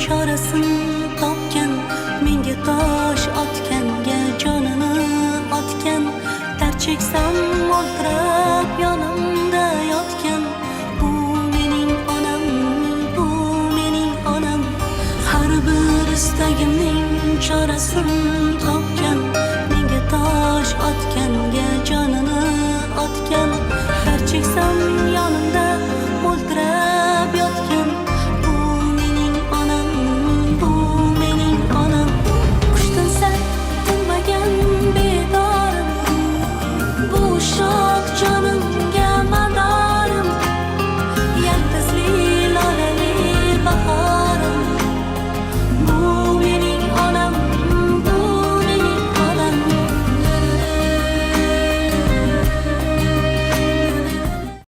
chorasin topgan, menga tosh otganga jonini otgan. Dard cheksam mo'ltirab yonimda yotgan. Bu mening onam, bu mening onam. Har bir istagimning chorasin topgan, menga tosh otganga jonini otgan. Dard cheksam